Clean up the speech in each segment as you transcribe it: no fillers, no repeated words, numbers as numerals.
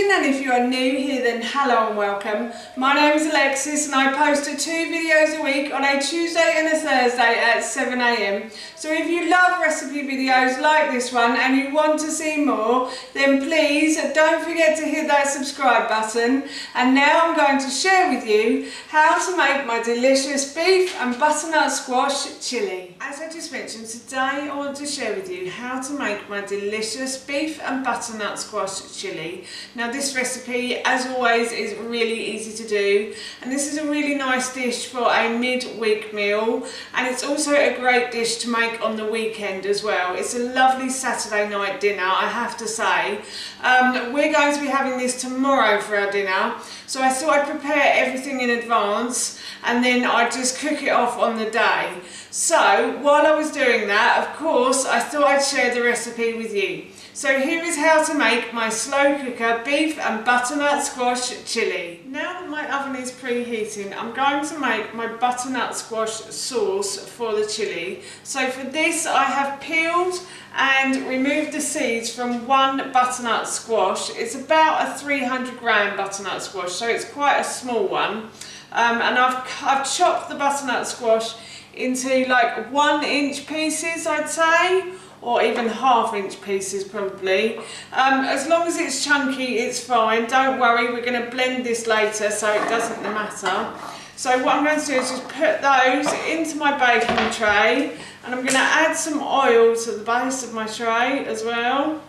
watching, and if you are new here then hello and welcome. My name is Alexis and I post 2 videos a week on a Tuesday and a Thursday at 7 AM. So if you love recipe videos like this one and you want to see more, then please don't forget to hit that subscribe button. And now I'm going to share with you how to make my delicious beef and butternut squash chilli. As I just mentioned, today I want to share with you how to make my delicious beef and butternut squash chilli. Now this recipe, as always, is really easy to do, and this is a really nice dish for a mid-week meal, and it's also a great dish to make on the weekend as well. It's a lovely Saturday night dinner, I have to say. We're going to be having this tomorrow for our dinner, so I thought I'd prepare everything in advance and then I'd just cook it off on the day. So while I was doing that, of course, I thought I'd share the recipe with you. So here is how to make my slow cooker beef and butternut squash chilli. Now that my oven is preheating, I'm going to make my butternut squash sauce for the chilli. So for this I have peeled and removed the seeds from one butternut squash. It's about a 300 gram butternut squash, so it's quite a small one. And I've chopped the butternut squash into like 1-inch pieces, I'd say, or even 1/2-inch pieces probably. As long as it's chunky, it's fine. Don't worry, we're going to blend this later, so it doesn't matter. So what I'm going to do is just put those into my baking tray, and I'm going to add some oil to the base of my tray as well.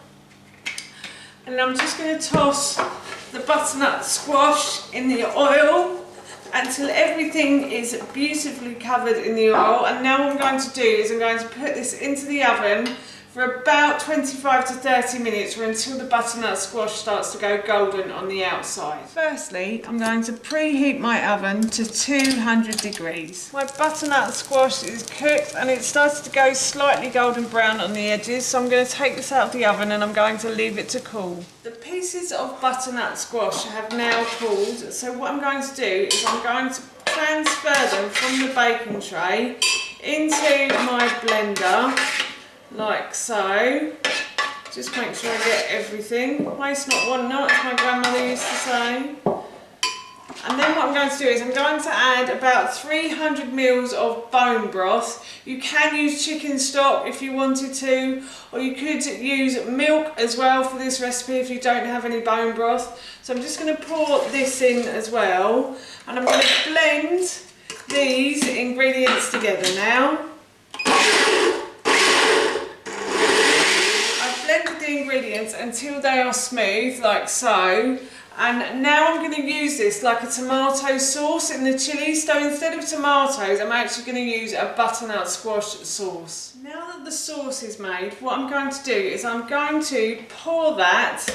And I'm just going to toss the butternut squash in the oil until everything is beautifully covered in the oil. And now what I'm going to do is I'm going to put this into the oven for about 25 to 30 minutes, or until the butternut squash starts to go golden on the outside. Firstly, I'm going to preheat my oven to 200 degrees. My butternut squash is cooked and it starts to go slightly golden brown on the edges, so I'm going to take this out of the oven and I'm going to leave it to cool. The pieces of butternut squash have now cooled, so what I'm going to do is I'm going to transfer them from the baking tray into my blender, like so. Just make sure I get everything. Waste not, want not, as my grandmother used to say. And then what I'm going to do is I'm going to add about 300 mils of bone broth. You can use chicken stock if you wanted to, or you could use milk as well for this recipe if you don't have any bone broth. So I'm just going to pour this in as well, and I'm going to blend these ingredients together now. The ingredients until they are smooth, like so, and now I'm going to use this like a tomato sauce in the chilli. So instead of tomatoes, I'm actually going to use a butternut squash sauce. Now that the sauce is made, what I'm going to do is I'm going to pour that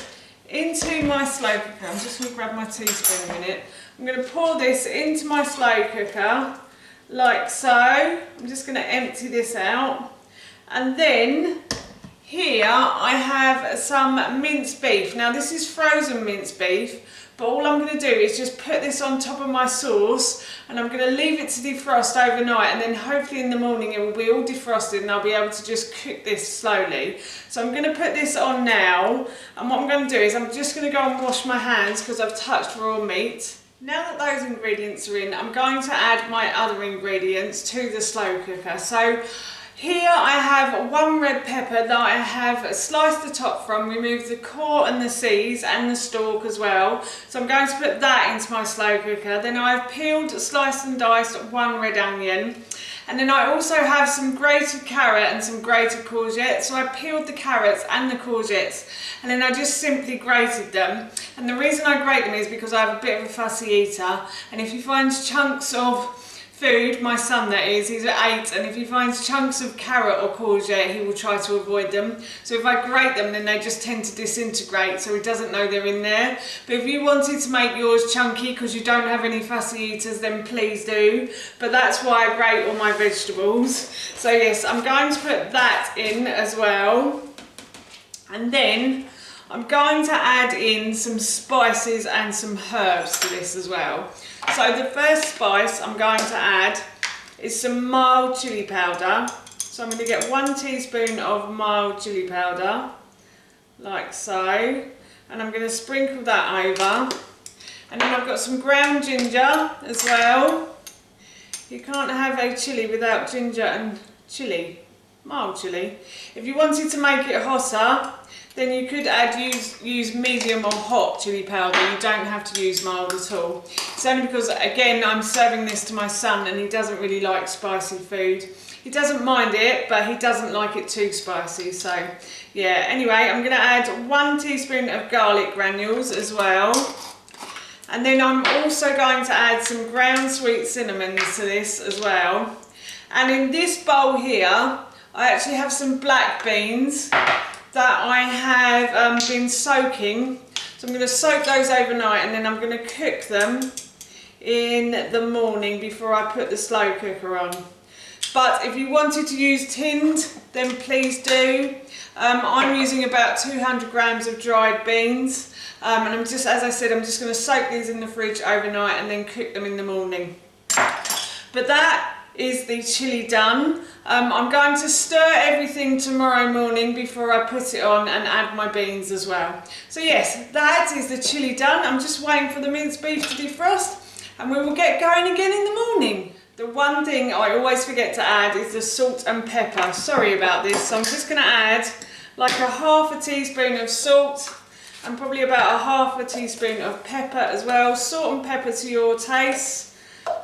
into my slow cooker. I'm just going to grab my teaspoon a minute. I'm going to pour this into my slow cooker like so. I'm just going to empty this out, and then here I have some minced beef. Now this is frozen minced beef, but all I'm going to do is just put this on top of my sauce, and I'm going to leave it to defrost overnight, and then hopefully in the morning it will be all defrosted and I'll be able to just cook this slowly. So I'm going to put this on now, and what I'm going to do is I'm just going to go and wash my hands because I've touched raw meat. Now that those ingredients are in, I'm going to add my other ingredients to the slow cooker. So here I have 1 red pepper that I have sliced the top from, removed the core and the seeds and the stalk as well. So I'm going to put that into my slow cooker. Then I've peeled, sliced and diced 1 red onion. And then I also have some grated carrot and some grated courgette. So I peeled the carrots and the courgettes, and then I just simply grated them. And the reason I grate them is because I have a bit of a fussy eater. And if he finds chunks of food, my son that is, he's at 8, and if he finds chunks of carrot or courgette, he will try to avoid them. So if I grate them, then they just tend to disintegrate, so he doesn't know they're in there. But if you wanted to make yours chunky because you don't have any fussy eaters, then please do. But that's why I grate all my vegetables. So yes, I'm going to put that in as well. And then I'm going to add in some spices and some herbs to this as well. So the first spice I'm going to add is some mild chili powder. So I'm going to get 1 teaspoon of mild chili powder, like so. and I'm going to sprinkle that over. And then I've got some ground ginger as well. You can't have a chilli without ginger and chilli, mild chilli. If you wanted to make it hotter, then you could use medium or hot chilli powder. You don't have to use mild at all. It's only because, again, I'm serving this to my son and he doesn't really like spicy food. He doesn't mind it, but he doesn't like it too spicy. So yeah, anyway, I'm going to add 1 teaspoon of garlic granules as well. And then I'm also going to add some ground sweet cinnamons to this as well. And in this bowl here, I actually have some black beans that I have been soaking. So I'm going to soak those overnight and then I'm going to cook them in the morning before I put the slow cooker on. But if you wanted to use tinned, then please do. I'm using about 200 grams of dried beans. And I'm just, as I said, I'm just going to soak these in the fridge overnight and then cook them in the morning. But that is the chilli done. I'm going to stir everything tomorrow morning before I put it on and add my beans as well. So yes, that is the chilli done. I'm just waiting for the minced beef to defrost and we will get going again in the morning. The one thing I always forget to add is the salt and pepper. Sorry about this. So I'm just going to add like a ½ teaspoon of salt and probably about a ½ teaspoon of pepper as well. Salt and pepper to your taste.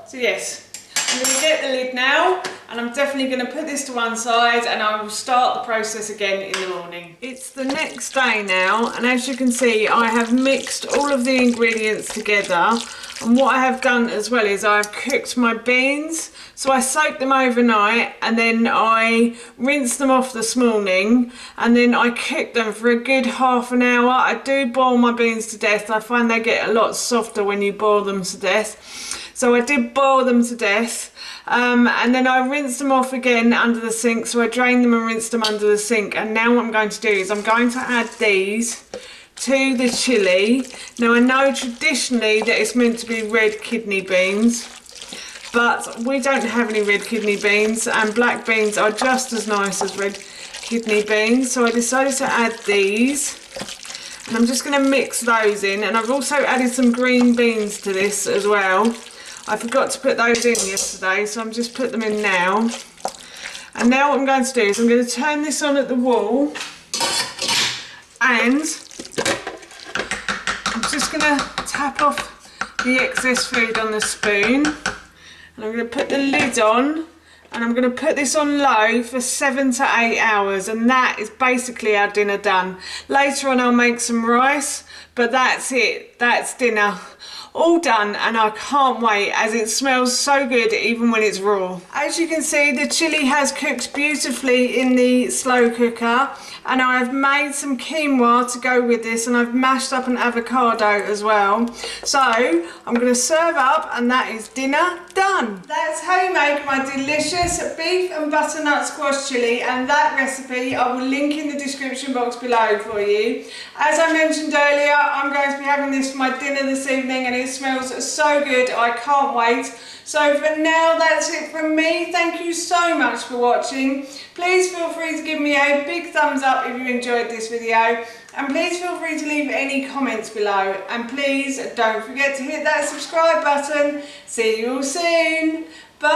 So yes, I'm going to get the lid now and I'm definitely going to put this to one side and I will start the process again in the morning. It's the next day now and as you can see I have mixed all of the ingredients together, and what I have done as well is I've cooked my beans. So I soaked them overnight and then I rinsed them off this morning and then I cooked them for a good ½ an hour. I do boil my beans to death. I find they get a lot softer when you boil them to death. So I did boil them to death and then I rinsed them off again under the sink. So I drained them and rinsed them under the sink, and now what I'm going to do is I'm going to add these to the chilli. Now I know traditionally that it's meant to be red kidney beans, but we don't have any red kidney beans and black beans are just as nice as red kidney beans. So I decided to add these and I'm just going to mix those in, and I've also added some green beans to this as well. I forgot to put those in yesterday, so I'm just put them in now. And now what I'm going to do is I'm going to turn this on at the wall and I'm just going to tap off the excess food on the spoon. And I'm going to put the lid on and I'm going to put this on low for 7 to 8 hours, and that is basically our dinner done. Later on I'll make some rice, but that's it, that's dinner. All done, and I can't wait as it smells so good even when it's raw. As you can see, the chilli has cooked beautifully in the slow cooker, and I've made some quinoa to go with this, and I've mashed up an avocado as well. So I'm going to serve up, and that is dinner done. That's how you make my delicious beef and butternut squash chilli, and that recipe I will link in the description box below for you. As I mentioned earlier, I'm going to be having this for my dinner this evening, and it smells so good, I can't wait. So for now, that's it from me. Thank you so much for watching. Please feel free to give me a big thumbs up if you enjoyed this video, and please feel free to leave any comments below, and please don't forget to hit that subscribe button. See you all soon. Bye.